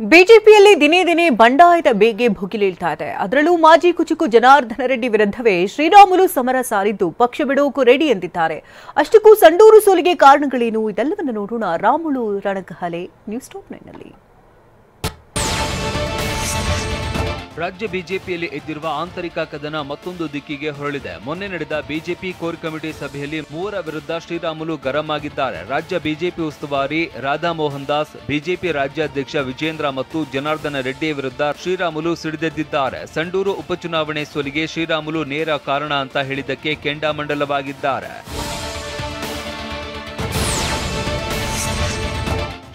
ಬಿಜೆಪಿಯಲ್ಲಿ ದಿನೇ ದಿನೇ ಬಂಡಾಯದ ಬೇಗೆ ಭುಗಿಲೇಳ್ತಾ ಇದೆ. ಅದರಲ್ಲೂ ಮಾಜಿ ಕುಚುಕು ಜನಾರ್ದನ ರೆಡ್ಡಿ ವಿರುದ್ಧವೇ ಶ್ರೀರಾಮುಲು ಸಮರ ಸಾರಿದ್ದು ಪಕ್ಷ ಬಿಡೋಕು ರೆಡಿ ಎಂದಿದ್ದಾರೆ. ಅಷ್ಟಕ್ಕೂ ಸಂಡೂರು ಸೋಲಿಗೆ ಕಾರಣಗಳೇನು? ಇದೆಲ್ಲವನ್ನು ನೋಡೋಣ ರಾಮುಲು ರಣಕಹಳೆ ನ್ಯೂಸ್ ಟಾಪ್ 9 ನಲ್ಲಿ. ರಾಜ್ಯ ಬಿಜೆಪಿಯಲ್ಲಿ ಎದ್ದಿರುವ ಆಂತರಿಕ ಕದನ ಮತ್ತೊಂದು ದಿಕ್ಕಿಗೆ ಹೊರಳಿದೆ. ಮೊನ್ನೆ ನಡೆದ ಬಿಜೆಪಿ ಕೋರ್ ಕಮಿಟಿ ಸಭೆಯಲ್ಲಿ ಮೂವರ ವಿರುದ್ಧ ಶ್ರೀರಾಮುಲು ಗರಂ ಆಗಿದ್ದಾರೆ. ರಾಜ್ಯ ಬಿಜೆಪಿ ಉಸ್ತುವಾರಿ ರಾಧಾ ಮೋಹನ್ ದಾಸ್, ಬಿಜೆಪಿ ರಾಜ್ಯಾಧ್ಯಕ್ಷ ವಿಜೇಂದ್ರ ಮತ್ತು ಜನಾರ್ದನ ರೆಡ್ಡಿ ವಿರುದ್ಧ ಶ್ರೀರಾಮುಲು ಸಿಡಿದೆದ್ದಿದ್ದಾರೆ. ಸಂಡೂರು ಉಪಚುನಾವಣೆ ಸೋಲಿಗೆ ಶ್ರೀರಾಮುಲು ನೇರ ಕಾರಣ ಅಂತ ಹೇಳಿದ್ದಕ್ಕೆ ಕೆಂಡಾಮಂಡಲವಾಗಿದ್ದಾರೆ.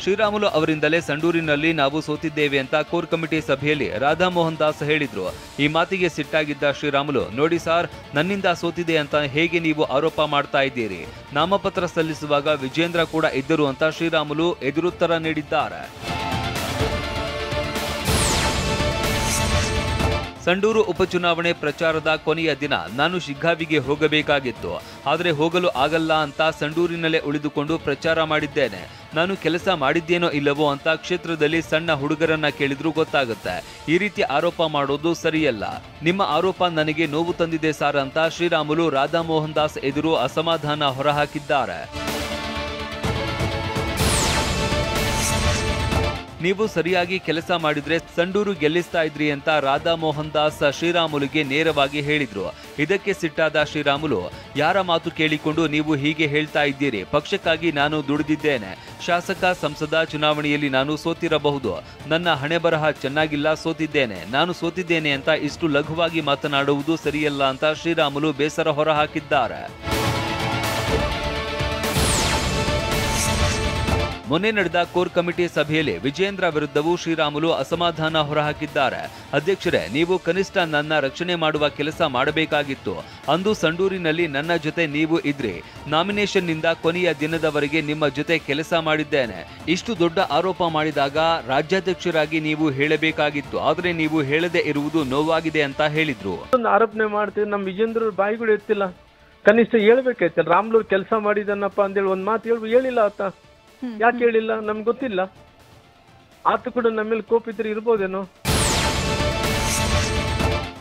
ಶ್ರೀರಾಮುಲು ಅವರಿಂದಲೇ ಸಂಡೂರಿನಲ್ಲಿ ನಾವು ಸೋತಿದ್ದೇವೆ ಅಂತ ಕೋರ್ ಕಮಿಟಿ ಸಭೆಯಲ್ಲಿ ರಾಧಾ ಮೋಹನ್ ದಾಸ್ ಹೇಳಿದ್ರು. ಈ ಮಾತಿಗೆ ಸಿಟ್ಟಾಗಿದ್ದ ಶ್ರೀರಾಮುಲು, ನೋಡಿ ಸಾರ್, ನನ್ನಿಂದ ಸೋತಿದೆ ಅಂತ ಹೇಗೆ ನೀವು ಆರೋಪ ಮಾಡ್ತಾ ಇದ್ದೀರಿ? ನಾಮಪತ್ರ ಸಲ್ಲಿಸುವಾಗ ವಿಜೇಂದ್ರ ಕೂಡ ಇದ್ದರು ಅಂತ ಶ್ರೀರಾಮುಲು ಎದುರುತ್ತರ ನೀಡಿದ್ದಾರೆ. ಸಂಡೂರು ಉಪಚುನಾವಣೆ ಪ್ರಚಾರದ ಕೊನೆಯ ದಿನ ನಾನು ಶಿಗ್ಗಾವಿಗೆ ಹೋಗಬೇಕಾಗಿತ್ತು. ಆದರೆ ಹೋಗಲು ಆಗಲ್ಲ ಅಂತ ಸಂಡೂರಿನಲ್ಲೇ ಉಳಿದುಕೊಂಡು ಪ್ರಚಾರ ಮಾಡಿದ್ದೇನೆ. ನಾನು ಕೆಲಸ ಮಾಡಿದ್ದೇನೋ ಇಲ್ಲವೋ ಅಂತ ಕ್ಷೇತ್ರದಲ್ಲಿ ಸಣ್ಣ ಹುಡುಗರನ್ನ ಕೇಳಿದ್ರೂ ಗೊತ್ತಾಗುತ್ತೆ. ಈ ರೀತಿ ಆರೋಪ ಮಾಡೋದು ಸರಿಯಲ್ಲ. ನಿಮ್ಮ ಆರೋಪ ನನಗೆ ನೋವು ತಂದಿದೆ ಸಾರ್ ಅಂತ ಶ್ರೀರಾಮುಲು ರಾಧಾ ಮೋಹನ್ ದಾಸ್ ಎದುರು ಅಸಮಾಧಾನ ಹೊರಹಾಕಿದ್ದಾರೆ. ನೀವು ಸರಿಯಾಗಿ ಕೆಲಸ ಮಾಡಿದ್ರೆ ಸಂಡೂರು ಗೆಲ್ಲಿಸ್ತಾ ಇದ್ರಿ ಅಂತ ರಾಧಾ ಮೋಹನ್ ದಾಸ್ ಶ್ರೀರಾಮುಲುಗೆ ನೇರವಾಗಿ ಹೇಳಿದ್ರು. ಇದಕ್ಕೆ ಸಿಟ್ಟಾದ ಶ್ರೀರಾಮುಲು, ಯಾರ ಮಾತು ಕೇಳಿಕೊಂಡು ನೀವು ಹೀಗೆ ಹೇಳ್ತಾ ಇದ್ದೀರಿ? ಪಕ್ಷಕ್ಕಾಗಿ ನಾನು ದುಡಿದಿದ್ದೇನೆ. ಶಾಸಕ ಸಂಸದ ಚುನಾವಣೆಯಲ್ಲಿ ನಾನು ಸೋತಿರಬಹುದು. ನನ್ನ ಹಣೆ ಬರಹ ಚೆನ್ನಾಗಿಲ್ಲ, ಸೋತಿದ್ದೇನೆ. ನಾನು ಸೋತಿದ್ದೇನೆ ಅಂತ ಇಷ್ಟು ಲಘುವಾಗಿ ಮಾತನಾಡುವುದು ಸರಿಯಲ್ಲ ಅಂತ ಶ್ರೀರಾಮುಲು ಬೇಸರ ಹೊರಹಾಕಿದ್ದಾರೆ. ಮೊನ್ನೆ ನಡೆದ ಕೋರ್ ಕಮಿಟಿ ಸಭೆಯಲ್ಲಿ ವಿಜೇಂದ್ರ ವಿರುದ್ಧವೂ ಶ್ರೀರಾಮುಲು ಅಸಮಾಧಾನ ಹೊರಹಾಕಿದ್ದಾರೆ. ಅಧ್ಯಕ್ಷರೇ, ನೀವು ಕನಿಷ್ಠ ನನ್ನ ರಕ್ಷಣೆ ಮಾಡುವ ಕೆಲಸ ಮಾಡಬೇಕಾಗಿತ್ತು. ಅಂದು ಸಂಡೂರಿನಲ್ಲಿ ನನ್ನ ಜೊತೆ ನೀವು ಇದ್ರಿ. ನಾಮಿನೇಷನ್ನಿಂದ ಕೊನೆಯ ದಿನದವರೆಗೆ ನಿಮ್ಮ ಜೊತೆ ಕೆಲಸ ಮಾಡಿದ್ದೇನೆ. ಇಷ್ಟು ದೊಡ್ಡ ಆರೋಪ ಮಾಡಿದಾಗ ರಾಜ್ಯಾಧ್ಯಕ್ಷರಾಗಿ ನೀವು ಹೇಳಬೇಕಾಗಿತ್ತು. ಆದರೆ ನೀವು ಹೇಳದೆ ಇರುವುದು ನೋವಾಗಿದೆ ಅಂತ ಹೇಳಿದ್ರು. ಆರೋಪನೆ ಮಾಡ್ತೀವಿ, ನಮ್ಮ ವಿಜೇಂದ್ರ ಬಾಯಿಗಳು ಎತ್ತಿಲ್ಲ. ಕನಿಷ್ಠ ಹೇಳ್ಬೇಕಾಯ್ತಲ್ಲ, ರಾಮುಲು ಕೆಲಸ ಮಾಡಿದನಪ್ಪ ಅಂತೇಳಿ ಒಂದ್ ಮಾತು ಹೇಳಿಲ್ಲ ಆತ. ಯಾಕೆ ಹೇಳಿಲ್ಲ ನಮ್ಗೆ ಗೊತ್ತಿಲ್ಲ. ಆತ ಕೂಡ ನಮ್ಮ ಮೇಲೆ ಕೋಪ ಇದ್ರೆ ಇರ್ಬೋದೇನೋ.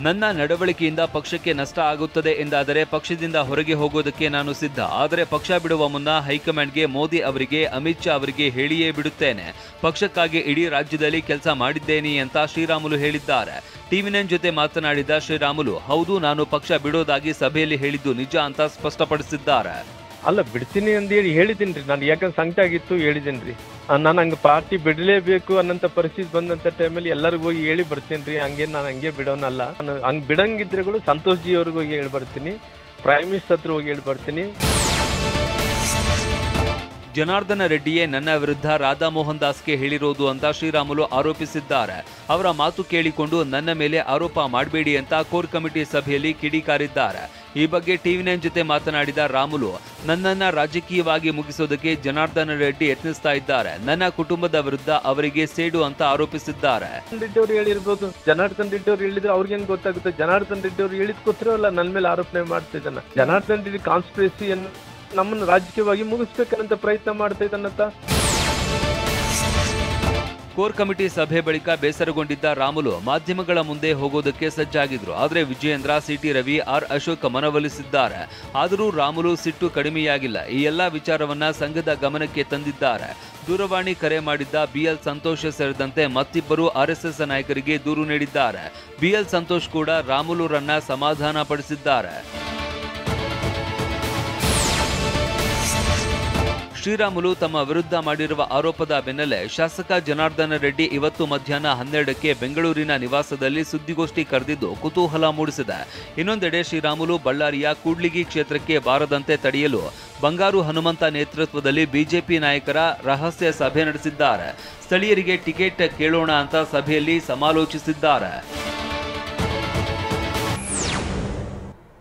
ನನ್ನ ನಡವಳಿಕೆಯಿಂದ ಪಕ್ಷಕ್ಕೆ ನಷ್ಟ ಆಗುತ್ತದೆ ಎಂದಾದರೆ ಪಕ್ಷದಿಂದ ಹೊರಗೆ ಹೋಗೋದಕ್ಕೆ ನಾನು ಸಿದ್ಧ. ಆದರೆ ಪಕ್ಷ ಬಿಡುವ ಮುನ್ನ ಹೈಕಮಾಂಡ್ಗೆ, ಮೋದಿ ಅವರಿಗೆ, ಅಮಿತ್ ಶಾ ಅವರಿಗೆ ಹೇಳಿಯೇ ಬಿಡುತ್ತೇನೆ. ಪಕ್ಷಕ್ಕಾಗಿ ಇಡೀ ರಾಜ್ಯದಲ್ಲಿ ಕೆಲಸ ಮಾಡಿದ್ದೇನೆ ಅಂತ ಶ್ರೀರಾಮುಲು ಹೇಳಿದ್ದಾರೆ. ಟಿವಿ9 ಜೊತೆ ಮಾತನಾಡಿದ ಶ್ರೀರಾಮುಲು, ಹೌದು, ನಾನು ಪಕ್ಷ ಬಿಡೋದಾಗಿ ಸಭೆಯಲ್ಲಿ ಹೇಳಿದ್ದು ನಿಜ ಅಂತ ಸ್ಪಷ್ಟಪಡಿಸಿದ್ದಾರೆ. ಅಲ್ಲ, ಬಿಡ್ತೀನಿ ಅಂತ ಹೇಳಿದ್ದೀನಿ. ನಾನು ಯಾಕಂದ್ರೆ ಸಂಕಟ ಆಗಿತ್ತು, ಹೇಳಿದ್ದೀನಿ. ನಾನು ಹಂಗೆ ಪಾರ್ಟಿ ಬಿಡಲೇಬೇಕು ಅನ್ನೋಂಥ ಪರಿಸ್ಥಿತಿ ಬಂದಂಥ ಟೈಮಲ್ಲಿ ಎಲ್ಲರಿಗೂ ಹೋಗಿ ಹೇಳಿ ಬರ್ತೀನಿ. ಹಂಗೆ ನಾನು ಹಂಗೆ ಬಿಡೋನಲ್ಲ. ನಾನು ಹಂಗೆ ಬಿಡಂಗಿದ್ರೆಗಳು ಸಂತೋಷ್ ಜಿ ಅವ್ರಿಗೆ ಹೋಗಿ ಹೇಳಿ ಬರ್ತೀನಿ, ಪ್ರೈಮ್ ಮಿನಿಸ್ಟರ್ ಹತ್ರ ಹೋಗಿ ಹೇಳಿ ಬರ್ತೀನಿ. ಜನಾರ್ದನ ರೆಡ್ಡಿಯೇ ನನ್ನ ವಿರುದ್ಧ ರಾಧಾ ಮೋಹನ್ ದಾಸ್ಗೆ ಹೇಳಿರೋದು ಅಂತ ಶ್ರೀರಾಮುಲು ಆರೋಪಿಸಿದ್ದಾರೆ. ಅವರ ಮಾತು ಕೇಳಿಕೊಂಡು ನನ್ನ ಮೇಲೆ ಆರೋಪ ಮಾಡಬೇಡಿ ಅಂತ ಕೋರ್ ಕಮಿಟಿ ಸಭೆಯಲ್ಲಿ ಕಿಡಿಕಾರಿದ್ದಾರೆ. ಈ ಬಗ್ಗೆ ಟಿವಿ9 ಜೊತೆ ಮಾತನಾಡಿದ ರಾಮುಲು, ನನ್ನನ್ನ ರಾಜಕೀಯವಾಗಿ ಮುಗಿಸೋದಕ್ಕೆ ಜನಾರ್ದನ ರೆಡ್ಡಿ ಯತ್ನಿಸ್ತಾ ಇದ್ದಾರೆ. ನನ್ನ ಕುಟುಂಬದ ವಿರುದ್ಧ ಅವರಿಗೆ ಸೇಡು ಅಂತ ಆರೋಪಿಸಿದ್ದಾರೆ. ರೆಡ್ಡಿ ಅವರು ಹೇಳಿರ್ಬೋದು, ಜನಾರ್ದನ್ ರೆಡ್ಡಿ ಅವರು ಹೇಳಿದ್ರೆ ಅವ್ರಿಗೇನು ಗೊತ್ತಾಗುತ್ತೆ? ಜನಾರ್ದನ್ ರೆಡ್ಡಿ ಅವರು ಹೇಳಿದ್ಕೋಸ್ಕರವಲ್ಲ ನನ್ನ ಮೇಲೆ ಆರೋಪಣೆ ಮಾಡ್ತಿದ್ದಾನೆ. ಜನಾರ್ದನ್ ರೆಡ್ಡಿ ಕಾನ್ಸ್ಪಿರಸಿಯನ್ನು ನಮ್ಮನ್ನು ರಾಜಕೀಯವಾಗಿ ಮುಗಿಸ್ಬೇಕನ್ನಂತ ಪ್ರಯತ್ನ ಮಾಡ್ತಾ ಇದ್ದಾನಂತ. ಕೋರ್ ಕಮಿಟಿ ಸಭೆ ಬಳಿಕ ಬೇಸರಗೊಂಡಿದ್ದ ರಾಮುಲು ಮಾಧ್ಯಮಗಳ ಮುಂದೆ ಹೋಗೋದಕ್ಕೆ ಸಜ್ಜಾಗಿದ್ರು. ಆದರೆ ವಿಜಯೇಂದ್ರ, ಸಿಟಿ ರವಿ, ಆರ್ ಅಶೋಕ್ ಮನವೊಲಿಸಿದ್ದಾರೆ. ಆದರೂ ರಾಮುಲು ಸಿಟ್ಟು ಕಡಿಮೆಯಾಗಿಲ್ಲ. ಈ ಎಲ್ಲಾ ವಿಚಾರವನ್ನ ಸಂಘದ ಗಮನಕ್ಕೆ ತಂದಿದ್ದಾರೆ. ದೂರವಾಣಿ ಕರೆ ಮಾಡಿದ್ದ ಬಿಎಲ್ ಸಂತೋಷ್ ಸೇರಿದಂತೆ ಮತ್ತಿಬ್ಬರು ಆರ್ಎಸ್ಎಸ್ ನಾಯಕರಿಗೆ ದೂರು ನೀಡಿದ್ದಾರೆ. ಬಿಎಲ್ ಸಂತೋಷ್ ಕೂಡ ರಾಮುಲುರನ್ನ ಸಮಾಧಾನ ಪಡಿಸಿದ್ದಾರೆ. ಶ್ರೀರಾಮುಲು ತಮ್ಮ ವಿರುದ್ಧ ಮಾಡಿರುವ ಆರೋಪದ ಬೆನ್ನಲ್ಲೇ ಶಾಸಕ ಜನಾರ್ದನ ರೆಡ್ಡಿ ಇವತ್ತು ಮಧ್ಯಾಹ್ನ 12ಕ್ಕೆ ಬೆಂಗಳೂರಿನ ನಿವಾಸದಲ್ಲಿ ಸುದ್ದಿಗೋಷ್ಠಿ ಕರೆದಿದ್ದು ಕುತೂಹಲ ಮೂಡಿಸಿದೆ. ಇನ್ನೊಂದೆಡೆ ಶ್ರೀರಾಮುಲು ಬಳ್ಳಾರಿಯ ಕೂಡ್ಲಿಗಿ ಕ್ಷೇತ್ರಕ್ಕೆ ಬಾರದಂತೆ ತಡೆಯಲು ಬಂಗಾರು ಹನುಮಂತ ನೇತೃತ್ವದಲ್ಲಿ ಬಿಜೆಪಿ ನಾಯಕರ ರಹಸ್ಯ ಸಭೆ ನಡೆಸಿದ್ದಾರೆ. ಸ್ಥಳೀಯರಿಗೆ ಟಿಕೆಟ್ ಕೇಳೋಣ ಅಂತ ಸಭೆಯಲ್ಲಿ ಸಮಾಲೋಚಿಸಿದ್ದಾರೆ.